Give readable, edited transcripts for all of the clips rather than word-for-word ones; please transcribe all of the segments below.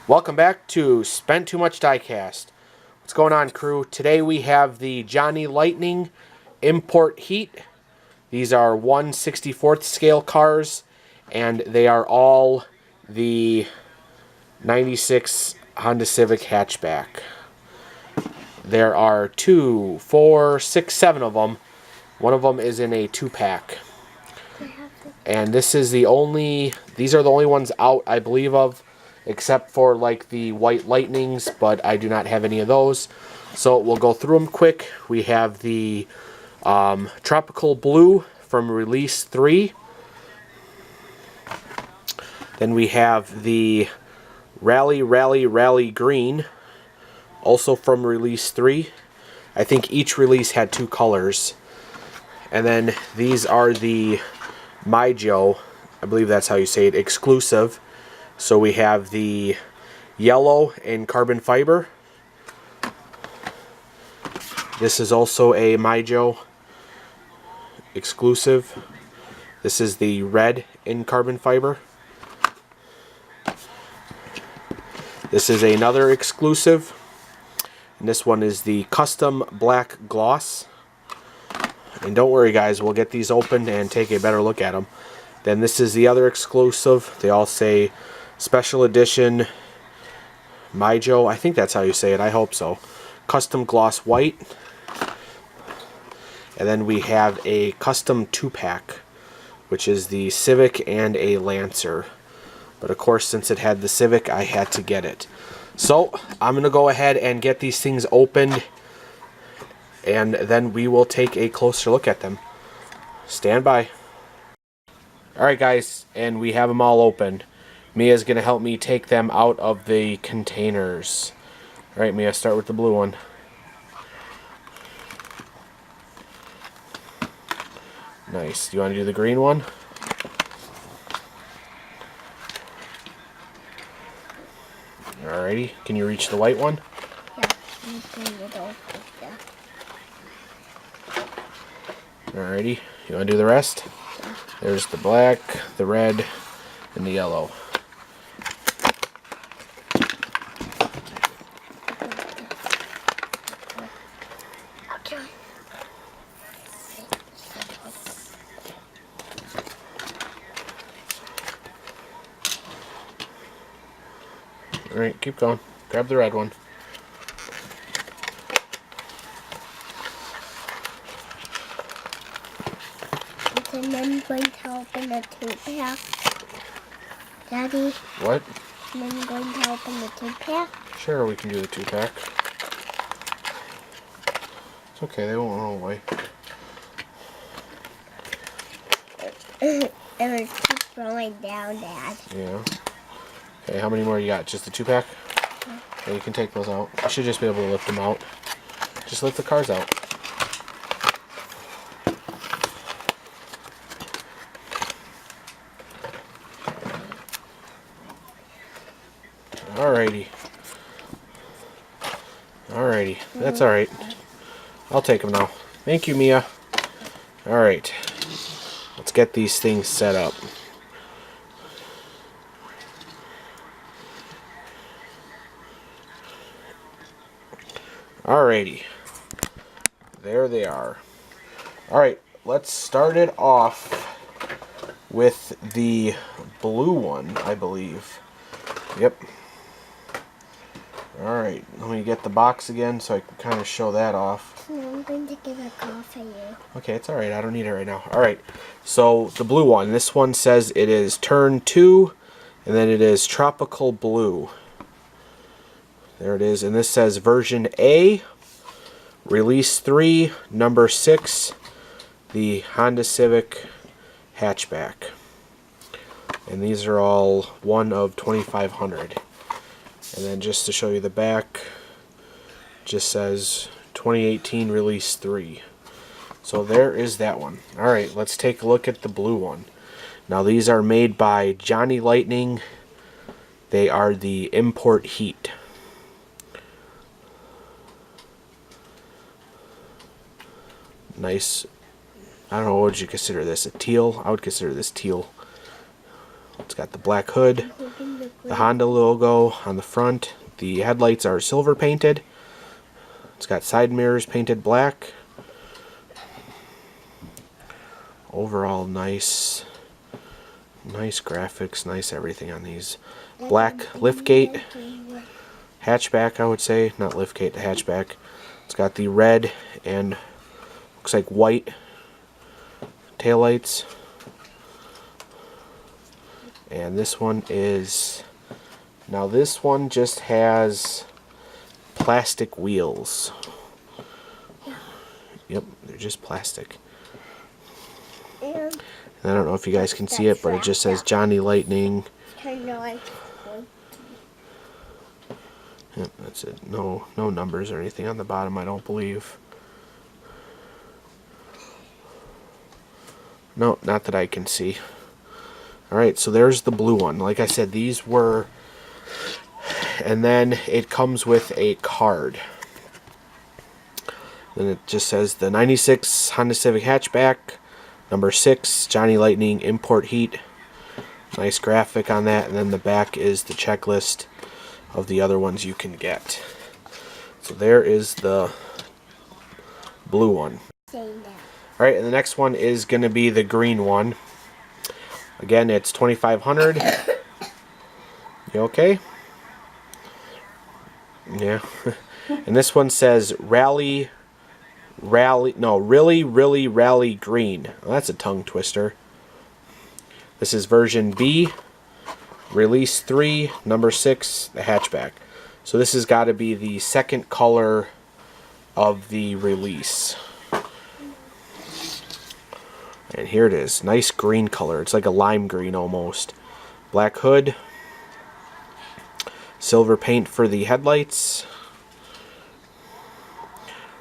Welcome back to Spent2Much Diecast. What's going on, crew? Today we have the Johnny Lightning Import Heat. These are 1/64th scale cars, and they are all the 96 Honda Civic hatchback. There are 2, 4, 6, 7 of them. One of them is in a 2-pack. And these are the only ones out, I believe, of, except for like the white lightnings, but I do not have any of those. So we'll go through them quick. We have the tropical blue from release 3. Then we have the rally green, also from release 3. I think each release had 2 colors. And then these are the MiJo, I believe that's how you say it, exclusive. So we have the yellow in carbon fiber. This is also a MiJo exclusive. This is the red in carbon fiber. This is another exclusive. And this one is the custom black gloss. And don't worry, guys, we'll get these opened and take a better look at them. Then this is the other exclusive. They all say special edition MiJo. I think that's how you say it. I hope so. Custom gloss white. And then we have a custom 2-pack, which is the Civic and a Lancer. But of course, since it had the Civic, I had to get it. So I'm going to go ahead and get these things opened, and then we will take a closer look at them. Stand by. Alright, guys, and we have them all open. Mia's going to help me take them out of the containers. Alright, Mia, start with the blue one. Nice. Do you want to do the green one? Alrighty. Can you reach the white one? Alrighty. You want to do the rest? There's the black, the red, and the yellow. Alright, keep going. Grab the red one. And then going to open the 2-pack. Daddy? What? And then going to open the 2-pack. Sure, we can do the 2-pack. It's okay, they won't run away. It will keep rolling down, Dad. Yeah. Okay, how many more you got? Just the 2-pack? Yeah, you can take those out. You should just be able to lift them out. Just lift the cars out. Alrighty. Alrighty. That's alright. I'll take them now. Thank you, Mia. Alright. Let's get these things set up. Alrighty. There they are. Alright, let's start it off with the blue one, I believe. Yep. Alright, let me get the box again so I can kind of show that off. I'm going to give a call for you. Okay, it's alright. I don't need it right now. Alright, so the blue one. This one says it is Turn 2, and then it is Tropical Blue. There it is. And this says Version A, Release 3, Number 6, the Honda Civic hatchback. And these are all one of 2,500. And then just to show you the back, just says 2018 Release 3. So there is that one. Alright, let's take a look at the blue one. Now these are made by Johnny Lightning. They are the Import Heat. Nice. I don't know, what would you consider this? A teal? I would consider this teal. It's got the black hood. the Honda logo on the front. The headlights are silver painted. It's got side mirrors painted black. Overall nice graphics, nice everything on these. Black liftgate, hatchback I would say, not liftgate, the hatchback. It's got the red and looks like white taillights. And this one is, now this one just has plastic wheels. Yep, they're just plastic. And I don't know if you guys can see it, but it just says Johnny Lightning. Yep, that's it. No numbers or anything on the bottom, I don't believe. No, not that I can see. Alright, so there's the blue one. Like I said, these were... And then it comes with a card. Then it just says the 96 Honda Civic hatchback, number 6, Johnny Lightning, import heat. Nice graphic on that. And then the back is the checklist of the other ones you can get. So there is the blue one. Alright, and the next one is going to be the green one. Again, it's 2,500. You okay? Yeah. And this one says really rally green. Well, that's a tongue twister. This is version B, release 3, number 6, the hatchback. So this has got to be the second color of the release. And here it is. Nice green color. It's like a lime green almost. Black hood. Silver paint for the headlights.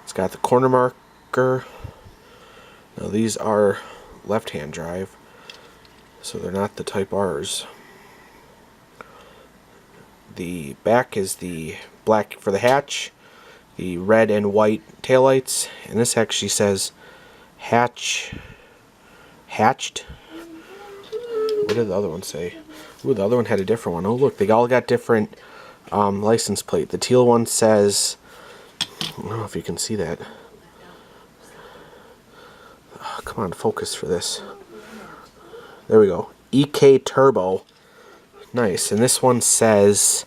It's got the corner marker. Now these are left-hand drive, so they're not the Type R's. The back is the black for the hatch, the red and white taillights, and this actually says hatched. What did the other one say? Ooh, the other one had a different one. Oh, look, they all got different license plate. The teal one says, I don't know if you can see that. Oh, come on, focus for this. There we go. EK Turbo. Nice. And this one says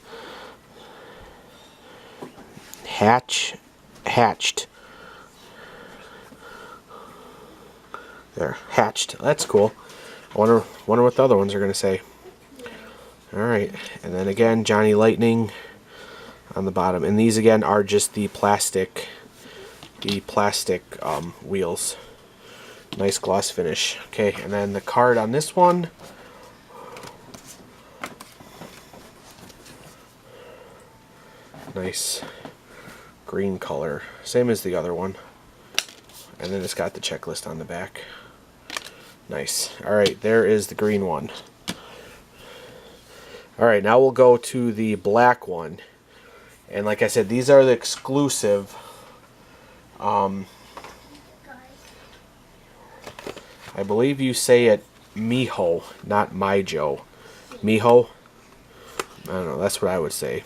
hatched. There, hatched. That's cool. I wonder what the other ones are going to say. Alright, and then again, Johnny Lightning on the bottom. And these again are just the plastic wheels. Nice gloss finish. Okay, and then the card on this one. Nice green color. Same as the other one. And then it's got the checklist on the back. Nice. Alright, there is the green one. Alright, now we'll go to the black one. And like I said, these are the exclusive. I believe you say it MiJo, not MiJo. MiJo? I don't know, that's what I would say.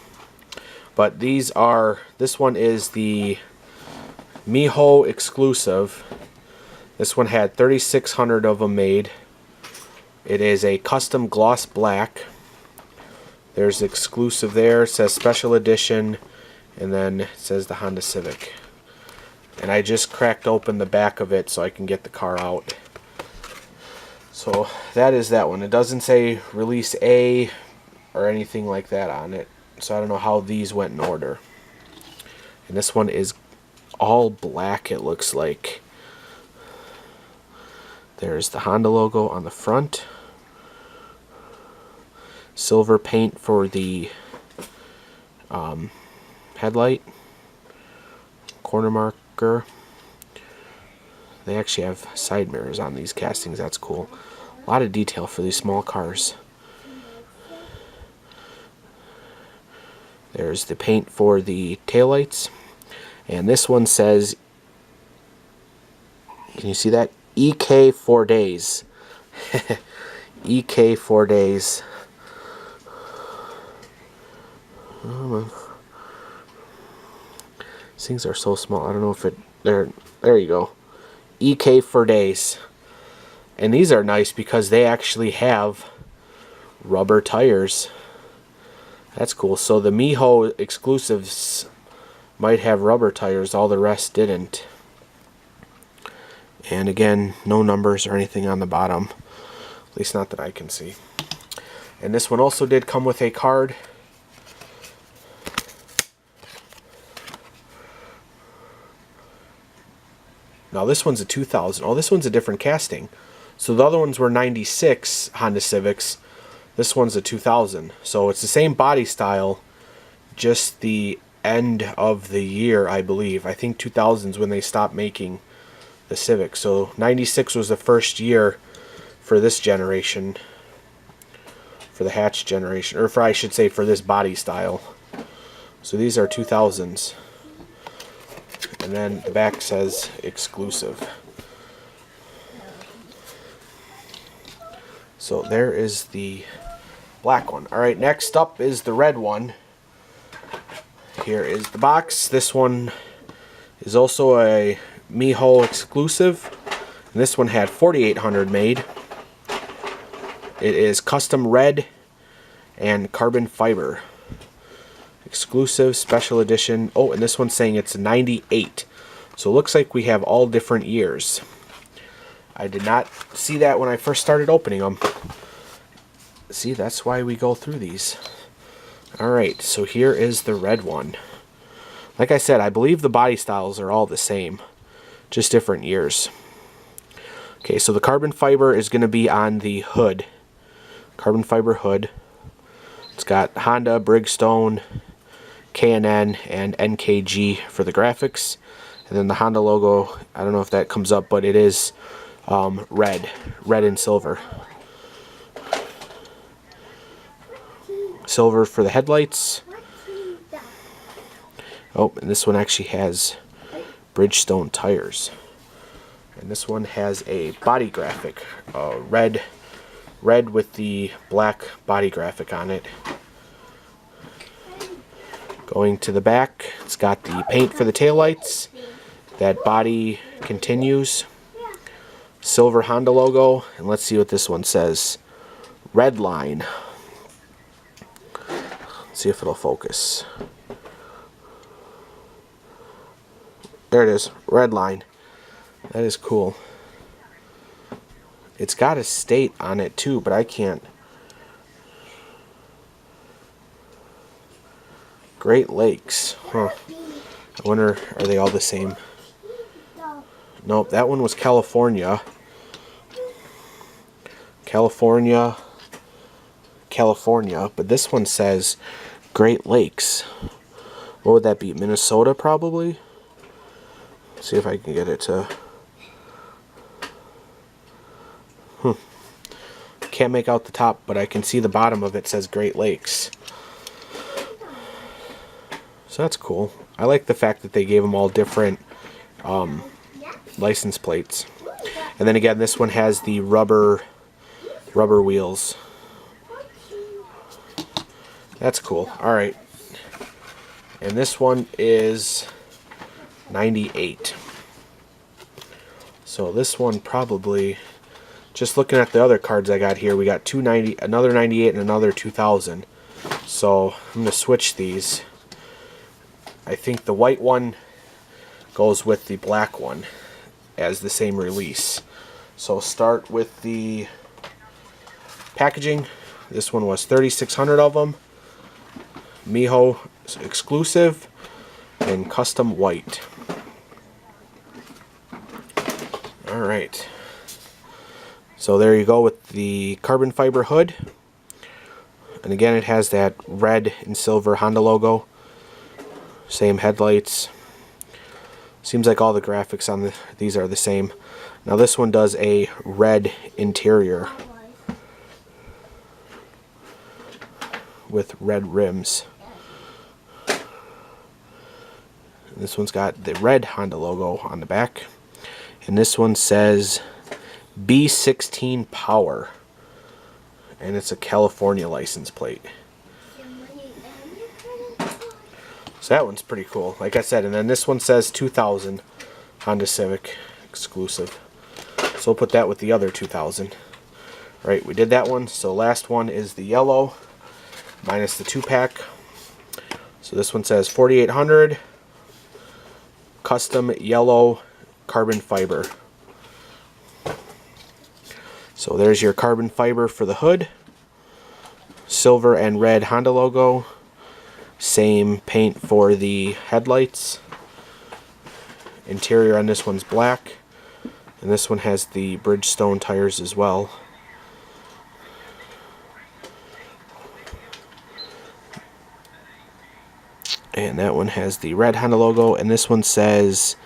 But these are, this one is the MiJo Exclusive. This one had 3,600 of them made. It is a custom gloss black. There's exclusive there. It says special edition. And then it says the Honda Civic. And I just cracked open the back of it so I can get the car out. So that is that one. It doesn't say release A or anything like that on it. So I don't know how these went in order. And this one is all black, it looks like. There's the Honda logo on the front. Silver paint for the headlight. Corner marker. They actually have side mirrors on these castings. That's cool. A lot of detail for these small cars. There's the paint for the taillights. And this one says, can you see that? EK 4 days. EK 4 days. These things are so small. I don't know if it... There you go. EK for days. And these are nice because they actually have rubber tires. That's cool. So the MiJo Exclusives might have rubber tires. All the rest didn't. And again, no numbers or anything on the bottom. At least not that I can see. And this one also did come with a card. Now this one's a 2000. Oh, this one's a different casting. So the other ones were 96 Honda Civics. This one's a 2000. So it's the same body style, just the end of the year, I believe. I think 2000's when they stopped making the Civic. So 96 was the first year for this generation, for the hatch generation, or for, I should say, for this body style. So these are 2000s. And then the back says exclusive. So there is the black one. Alright, next up is the red one. Here is the box. This one is also a MiJo exclusive. And this one had 4800 made. It is custom red and carbon fiber. Exclusive special edition. Oh, and this one's saying it's 98. So it looks like we have all different years. I did not see that when I first started opening them. See, that's why we go through these. Alright, so here is the red one. Like I said, I believe the body styles are all the same, just different years. Okay, so the carbon fiber is going to be on the hood. Carbon fiber hood. It's got Honda, Bridgestone, K&N, and NKG for the graphics. And then the Honda logo, I don't know if that comes up, but it is red and silver. Silver for the headlights. Oh, and this one actually has Bridgestone tires. And this one has a body graphic, red with the black body graphic on it. Going to the back, it's got the paint for the taillights. That body continues. Silver Honda logo. And let's see what this one says. Red line. Let's see if it'll focus. There it is. Red line. That is cool. It's got a state on it too, but I can't. Great Lakes. Huh. I wonder, are they all the same? Nope, that one was California. California. But this one says Great Lakes. What would that be? Minnesota, probably? Let's see if I can get it to... Can't make out the top, but I can see the bottom of it says Great Lakes. So that's cool. I like the fact that they gave them all different license plates. And then again, this one has the rubber wheels. That's cool. Alright. And this one is 98. So this one probably... Just looking at the other cards I got here, we got 290, another 98, and another 2000. So I'm going to switch these. I think the white one goes with the black one as the same release. So start with the packaging. This one was 3,600 of them. MiJo exclusive and custom white. Alright. So there you go with the carbon fiber hood. And again, it has that red and silver Honda logo. Same headlights. Seems like all the graphics on these are the same. Now this one does a red interior with red rims. And this one's got the red Honda logo on the back. And this one says B16 Power. And it's a California license plate. So that one's pretty cool, like I said. And then this one says 2000 Honda Civic Exclusive. So we'll put that with the other 2000. Right, we did that one. So last one is the yellow, minus the 2-pack. So this one says 4800 custom yellow carbon fiber. So there's your carbon fiber for the hood. Silver and red Honda logo. Same paint for the headlights. Interior on this one's black. And this one has the Bridgestone tires as well. And that one has the red Honda logo. And this one says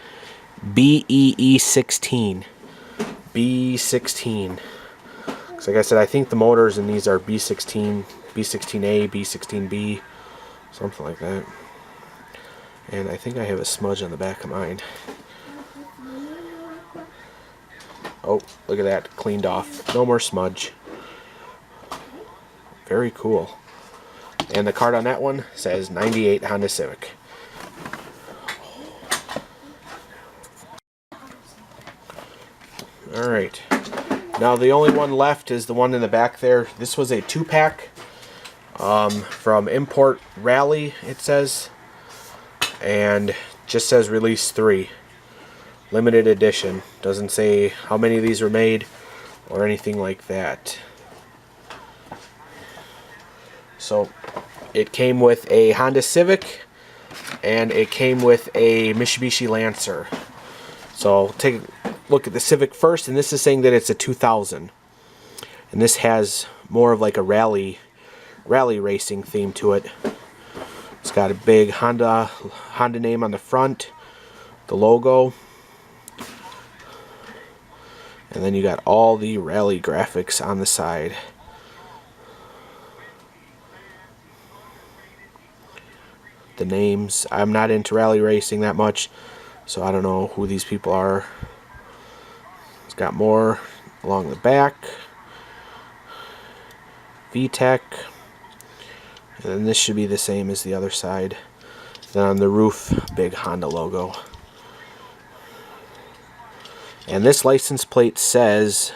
BEE16. B16. So like I said, I think the motors in these are B16, B16A, B16B, something like that. And I think I have a smudge on the back of mine. Oh, look at that, cleaned off. No more smudge. Very cool. And the card on that one says 98 Honda Civic. Alright. Now the only one left is the one in the back there. This was a 2-pack from Import Rally, it says. And just says release 3. Limited edition. Doesn't say how many of these were made or anything like that. So it came with a Honda Civic and it came with a Mitsubishi Lancer. So take a look at the Civic first, and this is saying that it's a 2000. And this has more of like a rally racing theme to it. It's got a big Honda name on the front, the logo, and then you got all the rally graphics on the side. The names, I'm not into rally racing that much, so I don't know who these people are. It's got more along the back. VTEC. And then this should be the same as the other side. Then on the roof, big Honda logo. And this license plate says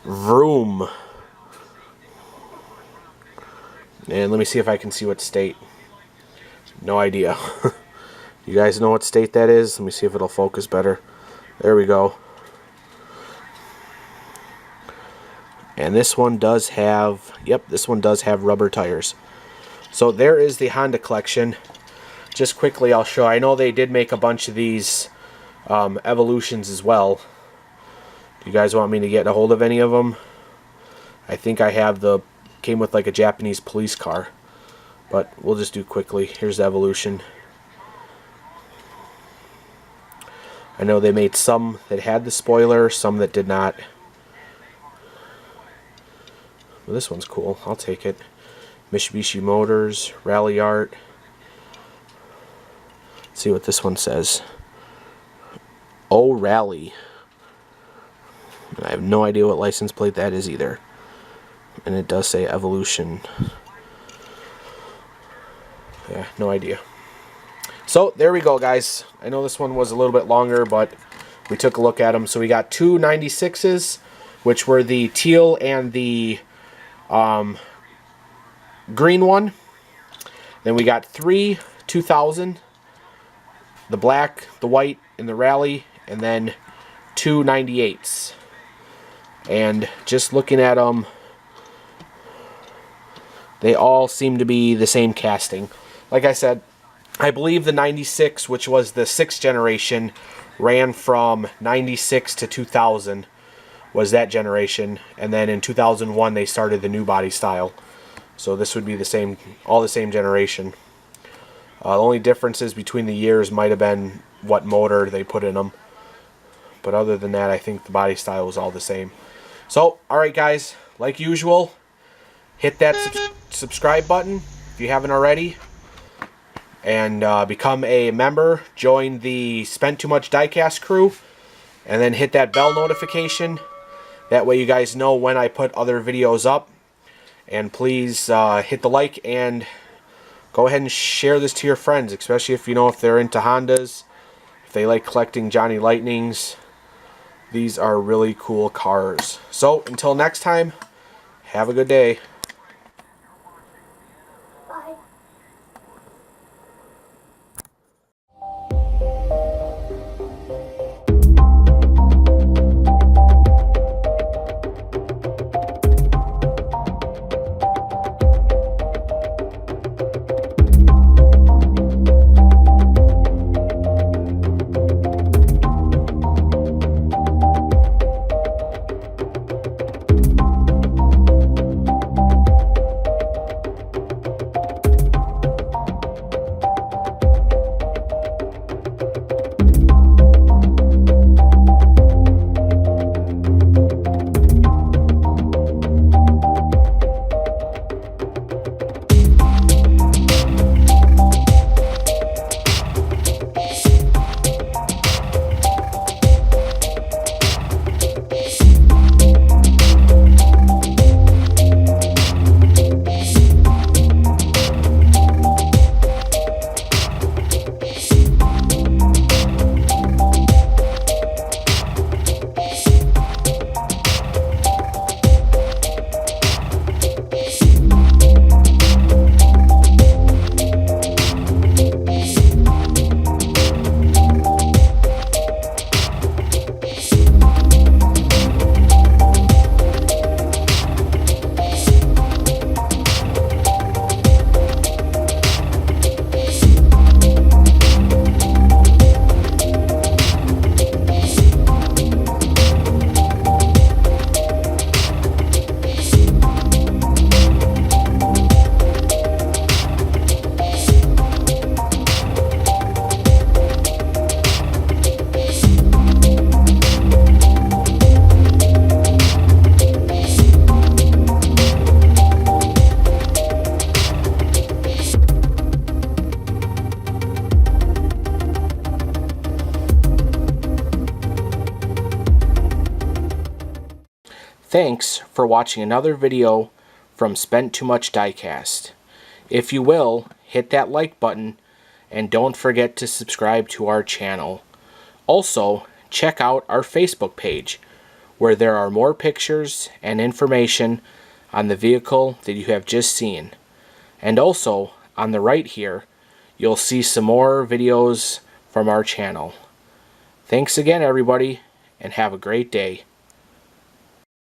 Vroom. And let me see if I can see what state. No idea. You guys know what state that is? Let me see if it'll focus better. There we go. And this one does have, yep, this one does have rubber tires. So there is the Honda collection. Just quickly I'll show, I know they did make a bunch of these Evolutions as well. Do you guys want me to get a hold of any of them? I think I have the, came with like a Japanese police car. But we'll just do quickly. Here's the Evolution. I know they made some that had the spoiler, some that did not. Well, this one's cool. I'll take it. Mitsubishi Motors, Rally Art. Let's see what this one says. Oh, Rally. I have no idea what license plate that is either. And it does say Evolution. Yeah, no idea. So, there we go, guys. I know this one was a little bit longer, but we took a look at them. So, we got two 96s, which were the teal and the green one. Then we got three 2000, the black, the white, and the Rally, and then two 98s. And just looking at them, they all seem to be the same casting. Like I said, I believe the 96, which was the 6th generation, ran from 96 to 2000, was that generation. And then in 2001, they started the new body style. So this would be the same, all the same generation. The only differences between the years might have been what motor they put in them. But other than that, I think the body style was all the same. So, alright guys, like usual, hit that subscribe button if you haven't already. And become a member. Join the Spent2Much Diecast crew. And then hit that bell notification. That way you guys know when I put other videos up. And please hit the like and go ahead and share this to your friends, especially if if they're into Hondas, if they like collecting Johnny Lightnings. These are really cool cars. So until next time, have a good day. Thanks for watching another video from Spent2Much Diecast. If you will, hit that like button and don't forget to subscribe to our channel. Also, check out our Facebook page where there are more pictures and information on the vehicle that you have just seen. And also, on the right here, you'll see some more videos from our channel. Thanks again, everybody, and have a great day.